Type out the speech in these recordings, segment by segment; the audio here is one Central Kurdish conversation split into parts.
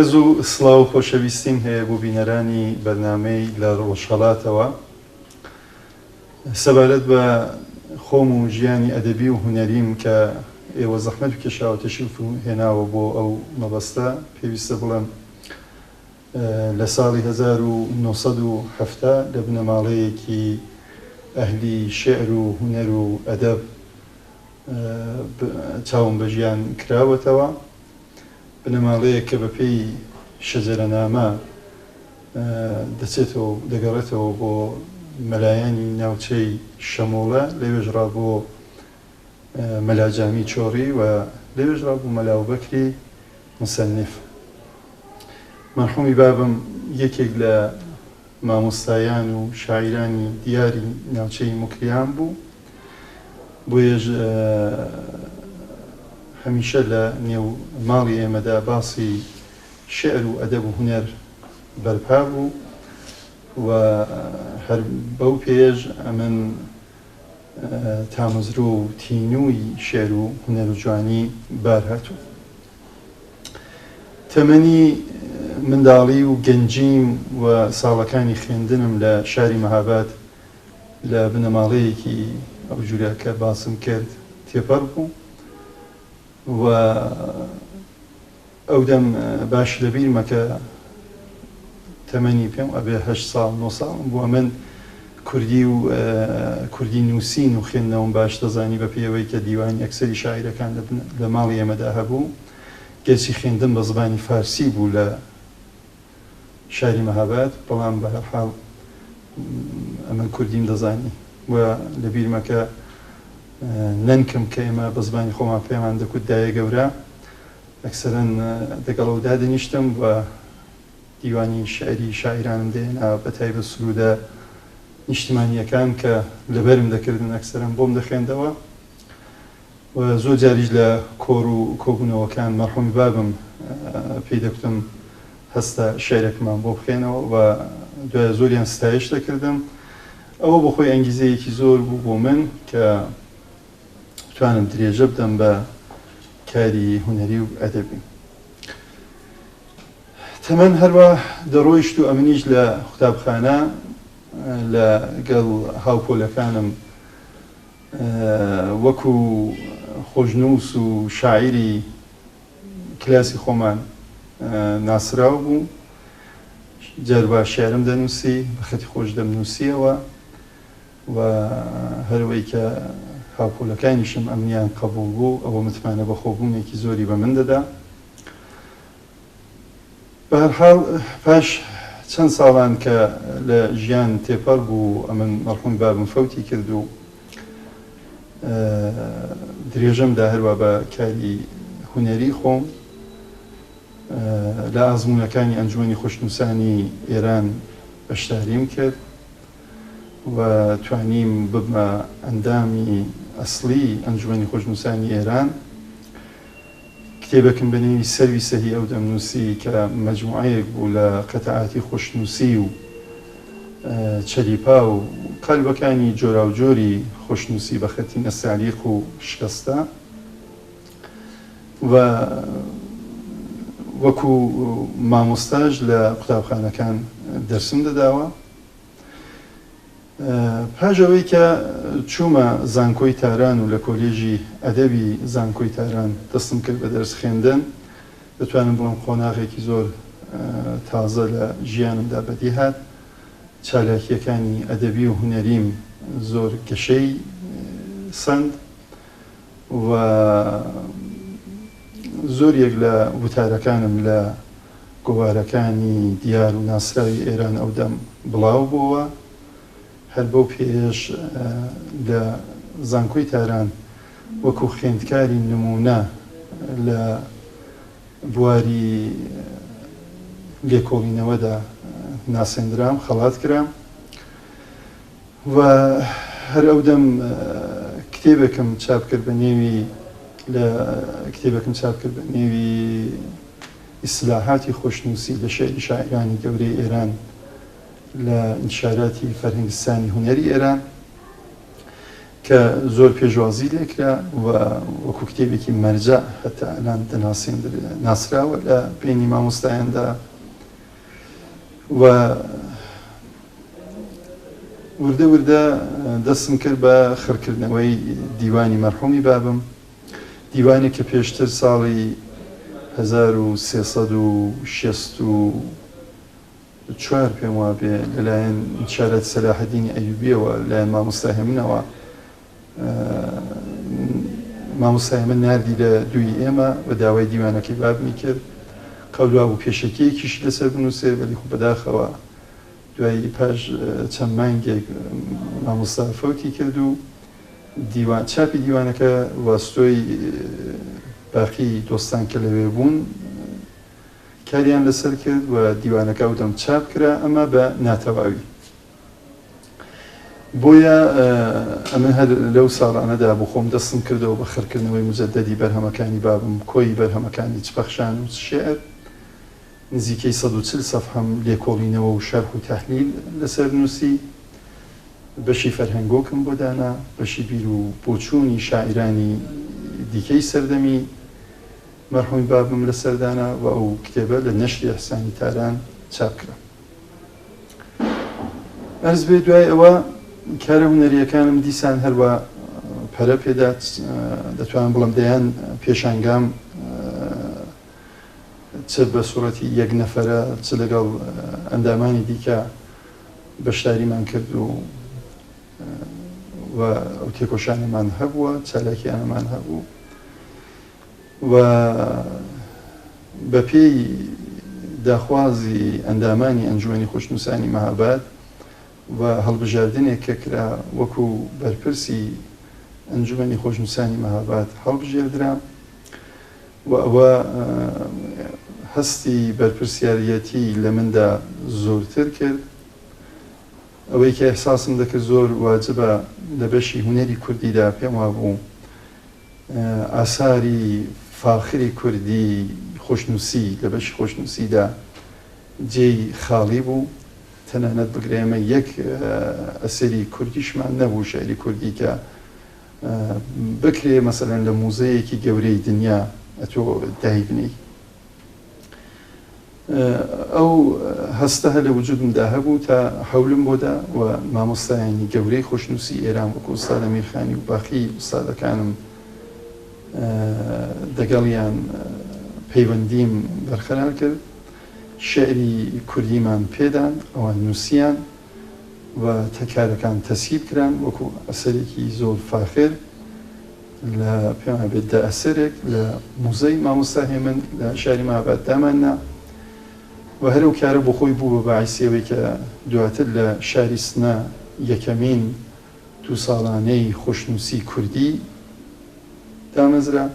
بەرز و سڵاو و خۆشەویستیم هەیە بۆ بینەرانی بەرنامەی لە ڕۆژهەڵاتەوە. سەبارەت بە خۆم و ژیانی ئەدەبی و هونەریم کە ئێوە زەحمەت بکێشاوە تەشریف هێناوە بۆ ئەو مەبەستە، پێویستە بڵێم لە ساڵی 1970 لە بنەماڵەیەکی ئەهلی شێعر و هونەر و ئەدەب چاوم بە ژیان کراوەتەوە. بنەماڵەیە کە بەپێی شەجەرەنامە دەچێتەوە دەگەڕێتەوە بۆ مەلایانی ناوچەی شەمۆڵە، لەوێژرا بۆ مەلاجامی چۆڕی و لەوێژرا بۆ مەلاوبەکری مسەنیف. مەرحومی بابم یەکێک لە مامۆستایان و شاعیرانی دیاری ناوچەی موکریان بوو، بۆیەش هەمیشە لە نێو ماڵی ئێمەدا باسی شێعر و ئەدەب و هونەر بەرپا بوو و هەر بەو پێش ئەمن تامەزرۆ و تینووی شێعر و هونەر و جوانی بار هاتوو. تەمەنی منداڵی و گەنجیم و ساڵەکانی خوێندنم لە شاری مەهاباد لە بنەماڵەیەکی ئەو جورە کە باسم کرد تێپەڕ بوو و ئەو دەم باش لەبیرمە کە تەمەنی پێم ئەبێ 8 ساڵ 9 ساڵم بووە. من کوردی نووسین و خوێندنەوەم باش دەزانی بە پێوەی کە دیوانی ئەکسەری شاعیرەکان لە ماڵی ئێمەدا هەبوو، گەرچی خوێندن بە زبانی فارسی بوو لە شاری مەهاباد، بەڵام بە هەر حاڵ ئەمە کوردیم دەزانی و لەبیرمە کە نەنکم کە ئێمە بە زبانی خۆمان پێمان دەکوت دایە گەورە، ئەکسەرەن دەگەڵەوەدا دەنیشتم و دیوانی شعری شاعیرانم دێنا بە تایبەت سرودە نیشتیمانیەکان کە لەبەرم دەکردن ئەکسەرم بۆم دەخوێندەوە و زۆر جاریش لە کۆڕ و کۆبوونەوەکان مەرحومی بابم پێی دەکوتم هەستە شعرێکمان بۆ بخێنەوە و دوایە زۆریان ستایش دەکردم. ئەوە بۆ خۆی ئەنگیزەیەکی زۆر بوو بۆ من کە توانم درێژە بدەم بە کاری هونەری و ئەدەبی. تەمەن هەروە دەڕۆیشت و ئەمنیش لە قوتابخانە لەگەڵ هاوپۆلەکانم وەکو خۆشنووس و شاعیری کلاسی خۆمان ناسراو بوو. جاربا شێعرم دەنووسی، بەخەتی خۆش دەمنووسیەوە و هەروەی کە هاوپۆلەکانیشم ئەمنیان قبوڵ بوو، ئەوە متمانە بە خۆبوونێکی زۆری بە من دەدا. بە هەر حاڵ پاش چەند ساڵان کە لە ژیان تێپەڕ بوو، ئەمن مەرحوم بابم فەوتی کرد و درێژەمدا هەروە بە کاری هونەری خۆم لە ئازموونەکانی ئەنجومەنی خۆشنووسانی ئێران بەشداریم کرد و توانیم ببمە ئەندامی ئەسڵی ئەنجومەنی خۆشنووسانی ئێران. کتێبەکەم بەنێوی سەروی سەهی ئەو دەمنووسی کە مەجموعەیەک بوو لە قەتەعاتی خۆشنووسی و چەلیپا و قەلبەکانی جۆرا و جۆری خۆشنووسی بە خەتی نەستعلیق و شکەستە و وەکو مامۆستاژ لە قوتابخانەکان دەرسم دەداوە. پاژەوەی کە چوومە زانکۆی تاران و لە کۆلێژی ئەدەبی زانکۆی تاران دەستم کرد بە دەرس خوێندن، دەتوانم بڵێم خۆناغێکی زۆر تازە لە ژیانمدا بەدی هات. چالاکیەکانی ئەدەبی و هونەریم زۆر گەشەی سند و زۆریەک لە وتارەکانم لە گۆوارەکانی دیار و ناسراوی ئێران ئەو دەم بڵاو بووە. هەر بەو پێش لە زانکۆی تاران وەکو خوێندکاری نمونە لە بواری لێکۆڵینەوەدا ناسێنرام، خەڵات کرام و هەر ئەو دەم کتێبێکم چاپ کرد بە نێوی ئیسلاحاتی خۆشنووسی لە شێعری شاعیرانی گەورەی ئێران لە ئینتیشاراتی فەرهەنگستانی هونەری ئێران کە کە زۆر پێشوازی لێکرا و وەکو کتێبێکی مەرجە هەتا ئەلان ناسراوە لە بینی مامۆستایاندا و وردە وردە دەستم کرد بە خڕکردنەوەی دیوانی مەرحومی بابم، دیوانێک کە پێشتر ساڵی 1364 پێم وابێ لەلایەن شارەت سەلاحەدینی ئەیوبیەوە لەلایەن مامۆستا هێمنەوە مامۆستا هێمن ناردی لە دووی ئێمە بە داوای دیوانەکەی بابمی کرد، قەولوا بوو پێشەکەیەکیش لەسەر بنووسێ بەلی خۆ بەداخەوە دوای پاش چەند مانگێک مامۆستا فەوتی کرد و چاپی دیوانەکە واستۆی باقی دۆستان کە لەوێ بوون کاریان لەسەر کرد و دیوانەکە و دەم چاپ کرا ئەمە بە ناتەواوی. بۆیە ئەمە هەر لەو ساڵانەدا بۆ خۆم دەستم کردەوە بە خڕکردنەوەی مجەددەدی بەرهەمەکانی بابم، کۆی بەرهەمەکانی چپەخشان و شێعر، نزیکەی 140 سەفحەم لێکۆڵینەوە و شەرح و تەحلیل لەسەر نووسی، بەشی فەرهەنگۆکم بۆ دانا، بەشی بیر و بۆچوونی شاعیرانی دیکەی سەردەمی مەرحومی بابم لەسەردانا و ئەو کتێبە لە نەشری ئەحسانی تاران چاپ کرا. ئەرز بێ دوای ئەوە کارە هونەریەکانم دیسان هەروە پەرە پێدات، دەتوانم بڵم دەیان پێشانگام چ بە سوڕەتی یەک نەفەرە چ لەگەڵ ئەندامانی دیکە بەشداریمان کرد و ئەو تێکۆشانەمان هەبووە، چالاکیانەمان هەبوو و بە پێی داخوازی ئەندامانی ئەنجومەنی خۆشنووسانی مەهاباد و هەڵبژاردنێک کە کرا وەکو بەرپرسی ئەنجومەنی خۆشنووسانی مەهاباد هەڵبژێردرا و ئەوە هەستی بەرپرسیارەتی لە مندا زۆرتر کرد، ئەوەی کە ئەحساسم دەکرد زۆر واجبە لە بەشی هونەری کوردیدا پێم وابوو ئاساری فاخری کوردی خۆشنووسی لە بەشی خۆشنووسیدا جێی خاڵی بوو، تەنانەت بگرێمە یەک ئەسەری کوردیشمان نەبوو، شاعری کوردی کە بکرێ مەسەلەن لە موزەیەکی گەورەی دنیا ئەتۆ دایبنی. ئەو هەستە هە لە وجودمدا هەبوو تا هەولم بۆدا و مامۆستایانی گەورەی خۆشنووسی ئێران وەکو ئوستاد ئەمیرخانی و باقی ئوستادەکانم دەگەڵیان پەیوەندیم بەرقەرار کرد، شێعری کوردیمان پێدان، ئەوان نووسیان و تەکارەکان تەسیب کران وەکو ئەسەرێکی زۆر فاخر لە پێمان بێت دە ئەسەرێک لە موزەی مامۆستا هێمن لە شاری مەهاباد داماننا و هەرەو کارە بۆ خۆی بوو بە باعیسیەوەی کە دواتر لە شاری سنە یەکەمین دوو ساڵانەی خۆشنووسی کوردی دامەزرا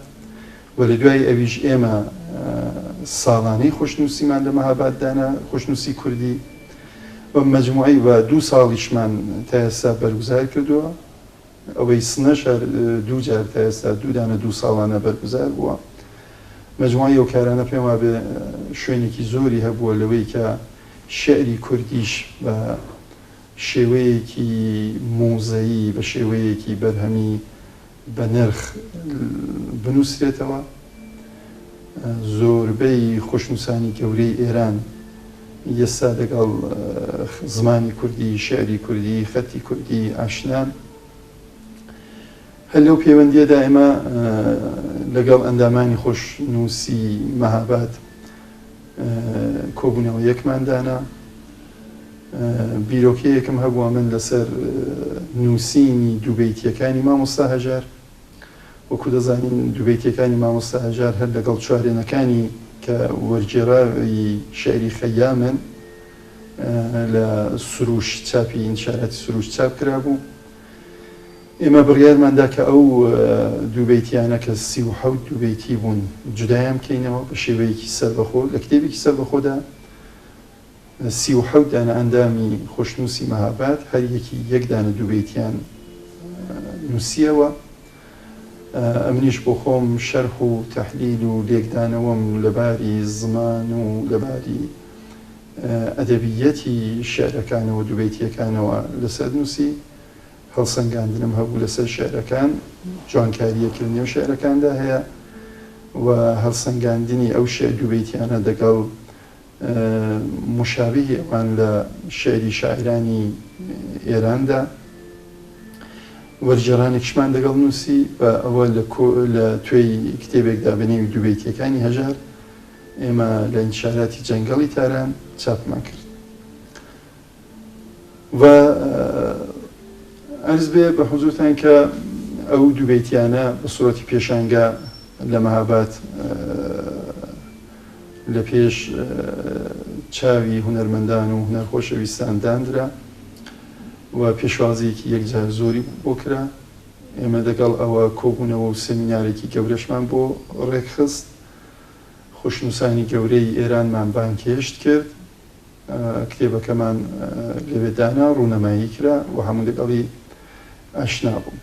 و لە دوای ئەویش ئێمە ساڵانەی خۆشنووسیمان لە مەهاباد دانا، خۆشنووسی کوردی و مەجموعەی و دوو ساڵیشمان تا ئێستا بەرگوزار کردووە، ئەوەی سنەش دوو جار تا ئێستا دوودانە دوو ساڵانە بەرگوزار بووە. مەجموعەی ئەو کارانە پێم وابێ شوێنێکی زۆری هەبووە لەوەی کە شێعری کوردیش بە شێوەیەکی موزەیی بە شێوەیەکی بەرهەمی بە نرخ بنووسرێتەوە. زۆربەی خۆشنووسانی گەورەی ئێران ئێستا لەگەڵ زمانی کوردی، شێعری کوردی، خەتی کوردی ئاشنان. هەر لەو پەیوەندیەدا ئێمە لەگەڵ ئەندامانی خۆشنووسی مەهاباد کۆبوونەوە یەکماندانا، بیرۆکەیەکم هەبووە من لەسەر نووسینی دووبەیتیەکانی مامۆستا هەژار. وەکو دەزانین دووبەیتیەکانی مامۆستا هەژار هەر لەگەڵ چوارێنەکانی کە وەرگێڕاوی شێعری خەیامن لە سروش چاپی ئینشاراتی سروش چاپ کرابوو. ئێمە بڕیارماندا کە ئەو دووبەیتیانە کە 37 دووبەیتی بوون جودایان بکەینەوە بە شێوەیەکی سەربەخۆ. لە کتێبێکی سەربەخۆدا 37 دانە ئەندامی خۆشنووسی مەهاباد هەر یەکی یەک دانە دووبەیتیان نووسیەوە. ئەمنیش بۆ خۆم شەرح و تەحلیل و لێکدانەوەم لەباری زمان و لەباری ئەدەبیەتی شێعرەکانەوە دووبەیتیەکانەوە لەسەر نووسی. هەڵسەنگاندنم هەبوو لەسەر شێعرەکان، جوانکاریەکرد نێو شێعرەکاندا هەیە و هەڵسەنگاندنی ئەو شێعر دووبەیتیانە دەگەڵ مشابهی ئەوان لە شێعری شاعرانی ئێراندا وەرجێڕانێکیشمان دەگەڵ نووسی بە ئەوە لە توێی کتێبێکدا بەنێوی دووبەیتیەکانی هەژار ئێمە لە ئینتیشاراتی جەنگەڵی تاران چاپمان کرد. و عەرز بێ بە حوزورتان کە ئەو دووبەیتیانە بە سوڕەتی پێشانگە لە مەهاباد لە پێش چاوی هونەرمەندان و هونەرخۆشەویستان دانرا و پێشوازیەکی یەکجار زۆری بۆ کرا. ئێمە دەگەڵ ئەوە کۆبوونەوە و سەمینارێکی گەورەشمان بۆ ڕێکخست، خۆشنووسانی گەورەی ئێرانمان بانکێشت کرد، کتێبەکەمان لەوێدانا ڕوونەمایی کرا و هەموو لەگەڵی ئاشنا بووم.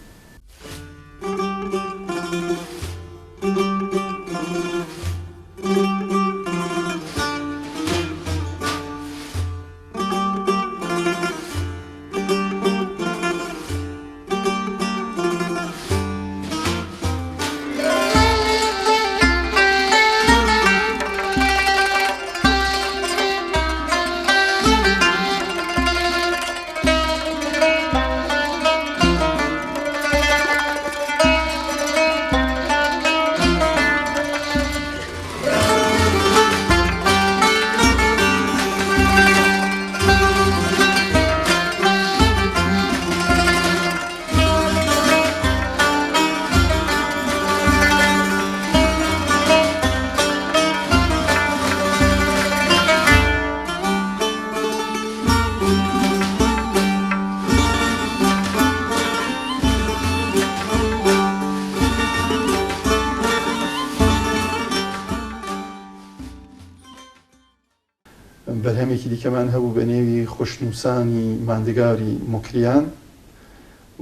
بەرهەمێکی دیکەمان هەبوو بە نێوی خۆشنووسانی ماندگاری موکریان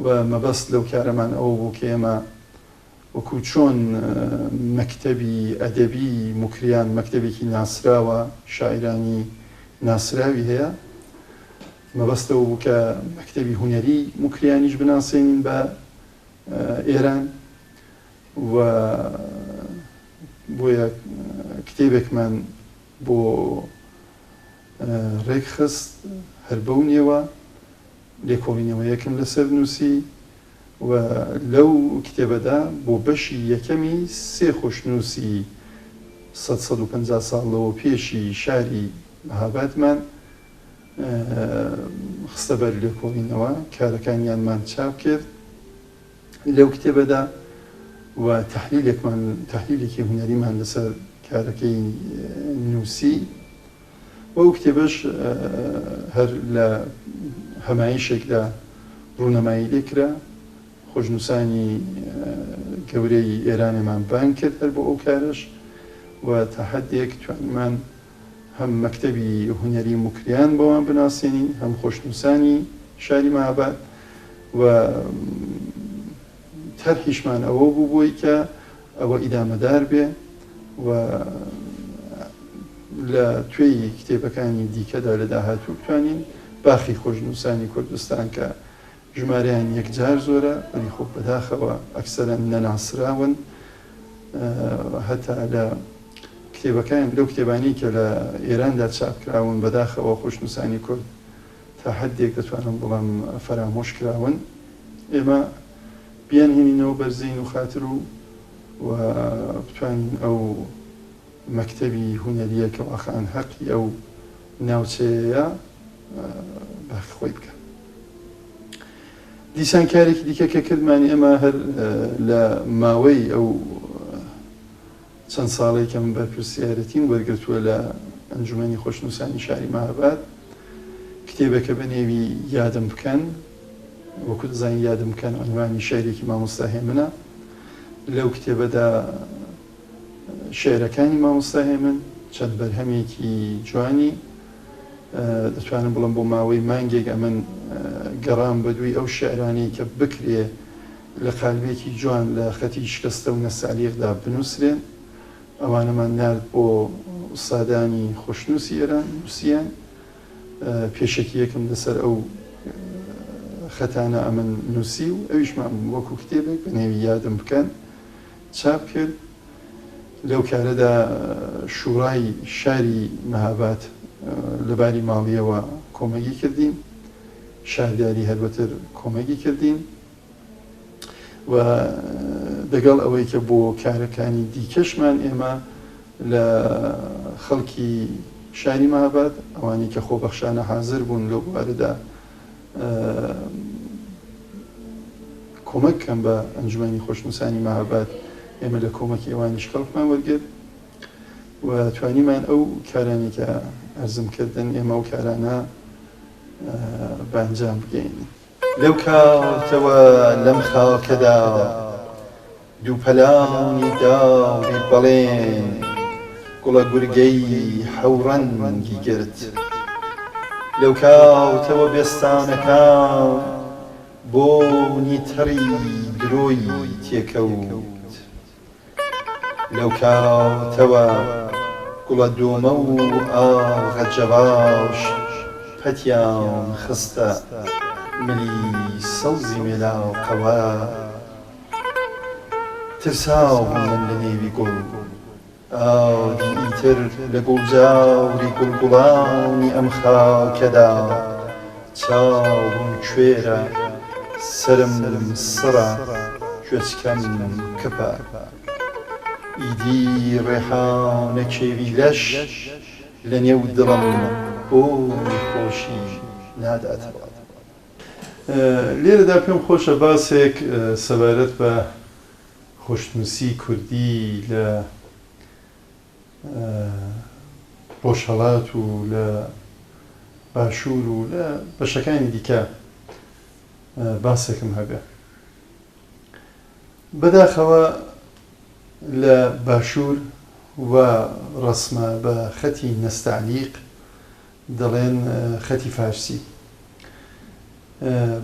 و مەبەست لەو کارەمان ئەوە بوو کە ئێمە وەکو چۆن مەکتەبی ئەدەبی موکریان مەکتەبێکی ناسراوە شاعرانی ناسراوی هەیە، مەبەستەوە بوو کە مەکتەبی هونەری موکریانیش بناسێنین بە ئێران و بۆیە کتێبێکمان بۆ ڕێکخست هەر بەو نێوە لێکۆڵینەوە یەکم لەسەر نووسی و لەو کتێبەدا بۆ بەشی یەکەمی سێ خۆشنووسی 150 ساڵەوە پێشی شاری مەهابادمان خستە بەر لێکۆڵینەوە، کارەکانیانمان چاپ کرد لەو کتێبەدا و تەحلیلێکی هونەریمان لەسەر کارەکەی نووسی و ئەو کتێبەش هەر لە هەمایشێکدا ڕوونەمایی لێکرا، خۆشنووسانی گەورەی ئێرانێمان بان کرد هەر بۆ ئەو کارش و تا حەدێک توانیمان هەم مەکتەبی هونەری موکریان بۆوان بناسێنین، هەم خۆشنووسانی شاری مەهاباد و تەرحیشمان ئەوە بوو بۆی کە ئەوە ئیدامەدار بێ و لە توێی کتێبەکانی دیکەدا لە داهاتوو بتوانین باخی خۆشنووسانی کوردستان کە ژمارەیان یەکجار زۆرە وەلی خۆ بەداخەوە ئەکسەرەن نەناسراون، هەتا لە کتێبەکان لەو کتێبانی کە لە ئێراندا چاپکراون بەداخەوە خۆشنووسانی کورد تا حەدێک دەتوانم بڵام فەرامۆش کراون. ئێمە بیانهێنینەوە بەرزین و خاتر و بتوانین ئەو مەکتەبی هونەریە کە واقعاً حەقی ئەو ناوچەیە بەخۆی بکە. دیسان کارێکی دیکە کە کردمانی ئەمە هەر لە ماوەی ئەو چەند ساڵێک کە من بەرپرسیارەتیم وەرگرتووە لە ئەنجومەنی خۆشنووسانی شاری مەهاباد کتێبەکە بە نێوی یادم بکەن، وەکو دەزانین یادم بکەن عنوانی شێعرێکی مامۆستا هێمنە. لەو کتێبەدا شێعرەکانی مامۆستا هێمن چەند بەرهەمێکی جوانی دەتوانم بڵم بۆ ماوەی مانگێک ئەمن گەڕام بە دووی ئەو شێعرانەی کە بکرێ لە قالبێکی جوان لە خەتی شکستە و نەسالیقدا بنووسرێن، ئەوانەمان نارد بۆ ئوستادانی خۆشنووسی ئێران نووسیان. پێشەکی یەکم لەسەر ئەو خەتانە ئەمن نووسی و ئەویشمان وەکو کتێبێک بە نێوی یادم بکەن چاپ کرد لەو کارەدا شوڕای شاری مەهاباد لەباری ماڵیەوە کۆمەگی کردین شارداری هەروەتر کۆمەگی کردین و دەگەڵ ئەوەی کە بۆ کارەکانی دیکەشمان ئێمە لە خەڵکی شاری مەهاباد ئەوانی کە خۆبەخشانە حازر بوون لەو بوارەدا کۆمەککەم بە ئەنجومەنی خۆشنووسانی مەهاباد ئێمە لە کۆمەکی ئێوانیش خەڵکمان وەرگرت و توانیمان ئەو کارانی کە ئەرزم کردن ئێمە ئەو کارانە بەنجام بگەین لەو کاتەوە لەم خاکەدا دوو پەلانی داوری بەڵێن گوڵە گورگەی حەوڕەنگی گرت لەو کاتەوە بێستانەکان بۆنی تەڕی درۆی تێکەوت لەو کاتەوە گوڵە دۆمە و ئاغە جەباش پەتیان خستە ملی سەوزی مێلاوقەوە ترساو من لە نێوی گوڵ ئاودی ئیتر لە گوڵجاوری گوڵگوڵانی ئەم خاکەدا چاوم کوێرە سرم سڕە گوێچکەم کپە ئیدی ڕێحانە کێوی لەش لە نێو دڵم بۆی خۆشی ناداتەوە لێرەدا پێم خۆشە باسێک سەبارەت بە خۆشنووسی کوردی لە ڕۆژهەڵات و لە باشوور و لە بەشەکانی دیکە باسێکم هەبێ بەداخەوە لە باشوور و ڕسمە بە خەتی نەستەعلیق دەڵێن خەتی فارسی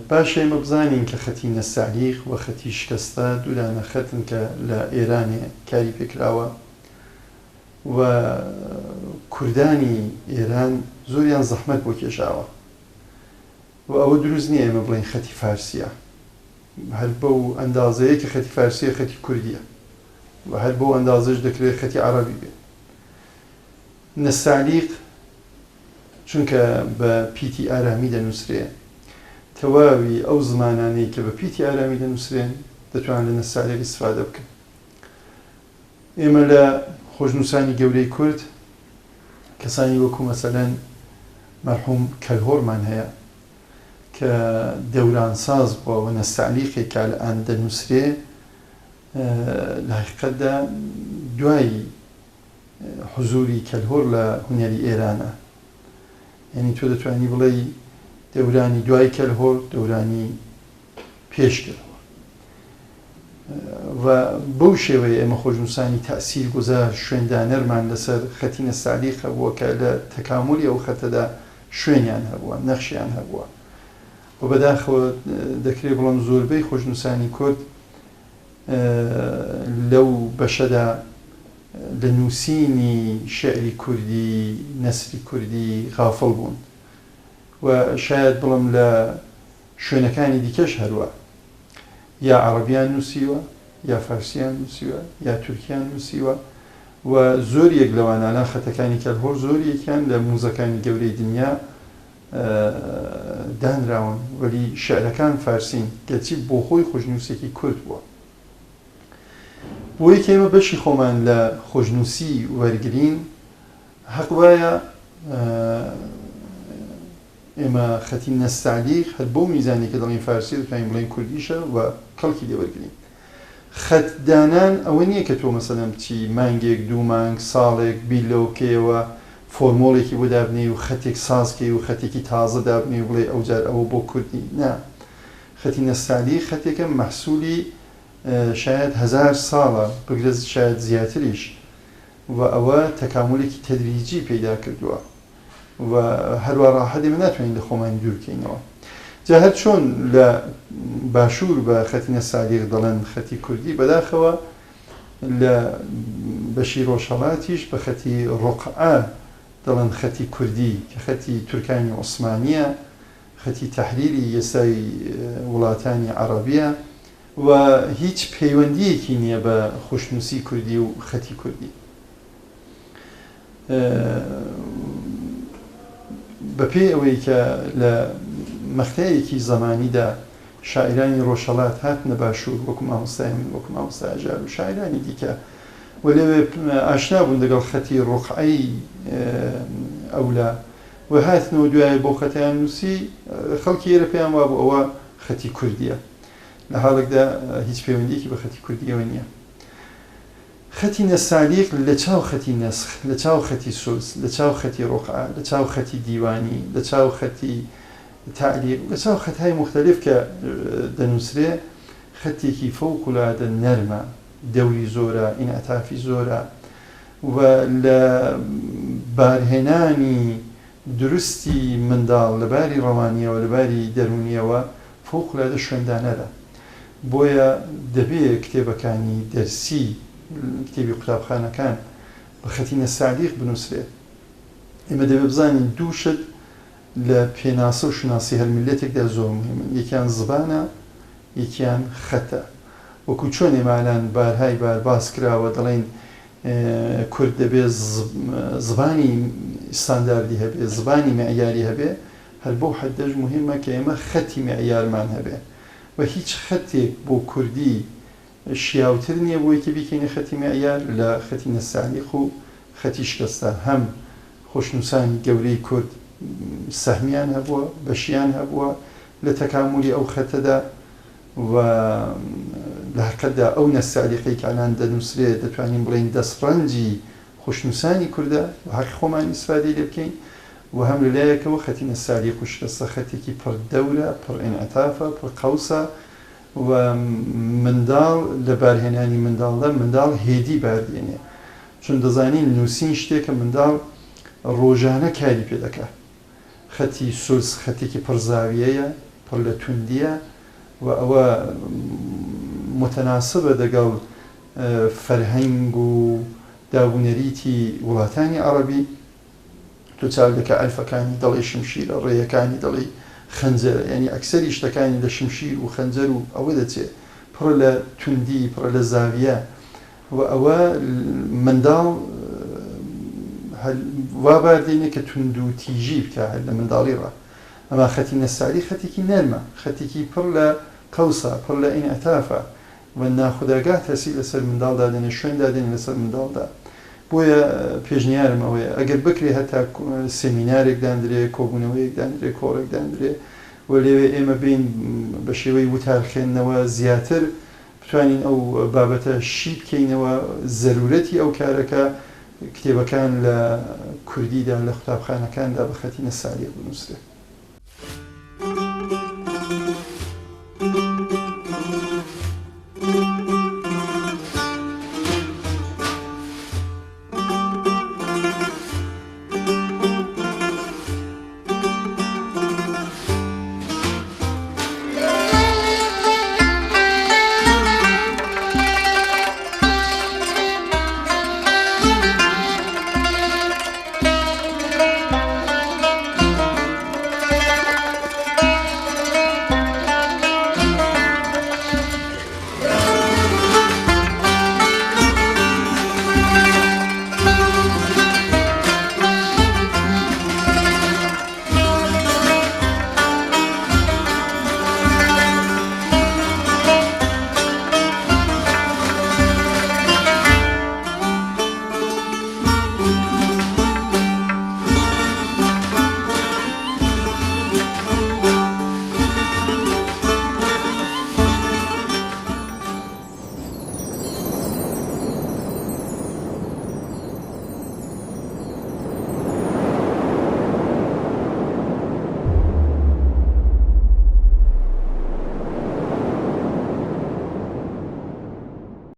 باشە ئێمە بزانین کە خەتی نەستەعلیق و خەتی شکەستە دوولانە خەتن کە لە ئێرانێ کاری پێکراوە و کوردانی ئێران زۆریان زەحمەت بۆ کێشاوە و ئەوە دروست نییە ئێمە بڵێن خەتی فارسیە هەر بەو ئەندازەیە کە خەتی فارسیە خەتی کوردیە و هەر بەو ئەندازەش دەکرێت خەتی عەرەبی بێت نەستەعلیق چونکە بە پیتی ئارامی دەنووسرێ تەواوی ئەو زمانانەی کە بە پیتی ئارامی دەنووسرێن دەتوانن لە نەستەعلیق ئیستیفادە بکەن ئێمە لە خۆشنووسانی گەورەی کورد کەسانی وەکو مەسەلەن مەرحوم کەلهۆڕمان هەیە کە دەورانساز بووە و نەستەعلیقێک کە لەئان دەنووسرێ لە حەقیقەتدا دوای حوزوری کەلهۆڕ لە هونەری ئێرانە یعنی تۆ دەتوانی بڵێ دەورانی دوای کەلهۆڕ دەورانی پێش کەلهۆڕ و بەو شێوەیە ئێمە خۆشنووسانی تەئسیر گوزار شوێندانەرمان لەسەر خەتی نەستەعلیق هەبووە کە لە تەکاملی ئەو خەتەدا شوێنیان هەبووە نەخشیان هەبووە و بەداخەوە دەکرێت بڵێم زۆربەی خۆشنووسانی کورد لەو بەشەدا لە نووسینی شێعری کوردی نەسری کوردی غافڵ بوون و شاید بڵێم لە شوێنەکانی دیکەش هەروە یا عەرەبیان نووسیوە یا فارسیان نووسیوە یا تورکیان نووسیوە و زۆر یەک لەوانانە خەتەکانی کەلهۆڕ زۆر یەکیان لە موزەکانی گەورەی دنیا دانراون وەلی شێعرەکان فارسین گەرچی بۆ خۆی خۆشنووسێکی کورد بووە بۆی کە ئێمە بەشی خۆمان لە خۆشنووسی وەرگرین حەق وایە ئێمە خەتی نەستەعلیق هەر بۆ میزانی کە دەڵێن فارسی دەتوانین بڵێن کوردیشە و کەڵکی لێوەرگرین خەتدانان ئەوە نییە کە تۆ مەسەلەن بچی مانگێک دوو مانگ ساڵێک بیلۆکەیەوە فۆرمۆڵێکی بۆ دابنێ و خەتێک سازکەی و خەتێکی تازە دابنێ و بڵێ ئەوجار ئەوە بۆ کوردی نا خەتی نەستەعلیق خەتێکە مەحسوولی شاید 1000 ساڵە بگرێت شاید زیاتریش و ئەوە تەکاملێکی تەدریجی پەیدا کردووە و هەروە ڕاحەتی من ناتوانین لە خۆمانی دوورکەینەوە جا هەر چۆن لە باشوور بە خەتی نەستەعلیق دەڵێن خەتی کوردی بەداخەوە لە بەشی ڕۆژهەڵاتیش بە خەتی ڕۆقعە دەڵێن خەتی کوردی کە خەتی تورکانی عوسمانیە خەتی تەحریری یەسای وڵاتانی عەرەبیە و هیچ پەیوەندیەکی نییە بە خوشنووسی کوردی و خەتی کوردی. بەپێی ئەوەی کە لە مەختەیەکی زەمانیدا شاعرانی ڕۆژهەڵات هاتنە باشوور وەکو مامۆستای من، وەکو مامۆستای ئاژار و شاعرانی دیکە، و لەوێ ئاشنا بوون لەگەڵ خەتی ڕوقعەی ئەولا و هاتنەوە دوایە بۆ خەتیان نووسی، خەڵکی ئێرە پێیان وا بوو ئەوە خەتی کوردیە، لە حاڵێکدا هیچ پەیوەندیەکی بە خەتی کوردیەوە نییە. خەتی نەسالیق لە چاو خەتی نەسخ، لە چاو خەتی سوز، لە چاو خەتی ڕوقعە، لە چاو خەتی دیوانی، لە چاو خەتی تعلیق، لە چاو خەتهای مختلف کە دەنووسرێ خەتێکی فەوقولادە نەرمە، دەوری زۆرە، ئینعتافی زۆرە و لە بارهێنانی دروستی منداڵ لە باری ڕەوانیەوە لە باری دەرونیەوە فەوقولادە شوێندانەرە. بۆیە دەبێت کتێبەکانی دەرسی، کتێبی قوتابخانەکان بە خەتی نەسالیق بنووسرێت. ئێمە دەبێت بزانین دووشت لە پێناسە و شناسی هەر میلەتێکدا زۆر مهمن، یەکیان زبانە، یەکیان خەتە. وەکو چۆن ئێمەلان بارهای بار باس کراوە دەڵێن کورد دەبێت زبانی ستانداردی هەبێ، زبانی معیاری هەبێ، هەر بۆ حەدەش مهمە کە ئێمە خەتی معیارمان هەبێ و هیچ خەتێک بۆ کوردی شیاوتر نییە بۆ یەکێ بیکەینە خەتی معیار لە خەتی نەسالیق و خەتی شکەستە. هەم خۆشنووسانی گەورەی کورد سەهمیان هەبووە، بەشیان هەبووە لە تەکاملی ئەو خەتەدا و لە حقیقەتدا ئەو نەسالیقەی کە ئەلان دەنووسرێت دەتوانین بڵێین دەستڕەنجی خۆشنووسانی کووردە و حەقی خۆمان ئیسفادەی لێ بکەین و هەم لەلایەکەوە خەتی نەسالیق و شکەستە خەتێکی پڕ دەورە، پڕ ئینعتافە، پڕ قەوسە و منداڵ لە بارهێنانی منداڵدا منداڵ هێدی باردێنێ، چون دەزانین نووسین شتێکە منداڵ ڕۆژانە کاری پێ دەکات. خەتی سوز خەتێکی پڕزاویەیە، پڕ لە توندیە و ئەوە متەناسبە دەگەڵ فەرهەنگ و دابوونەریتی وڵاتانی عەرەبی. تۆ چاو دەکە ئەلفەکانی دەڵێ شمشیرە، ڕێیەکانی دەڵێ خەنجەرە، یعنی ئەکسەری شتەکانی لە شمشیر و خەنجەر و ئەوە دەچێت پڕ لە توندی، پڕ لە زاویە و ئەوە منداڵ وا باردێنێ کە تند و تیژی بکە لە منداڵی ڕە. ئەما خەتی نەسالی خەتێکی نەرمە، خەتێکی پڕ لە قەوسە، پڕ لە ئینعتافە و ناخوداگات هەسی لەسەر منداڵدا دێنێ، شوێن دادێنێ لەسەر منداڵدا. بۆیە پێشنیارم ئەوەیە ئەگەر بکرێ هەتا سێمینارێک داندرێ، کۆبوونەوەیەک داندرێ، کۆڕێک داندرێ و لێوێ ئێمە بین بە شێوەی وتارخێننەوە زیاتر بتوانین ئەو بابەتە شی بکەینەوە، زەرورەتی ئەو کارەکە کتێبەکان لە کوردیدا لە قوتابخانەکاندا بە خەتی نەسالیق بنووسرێت.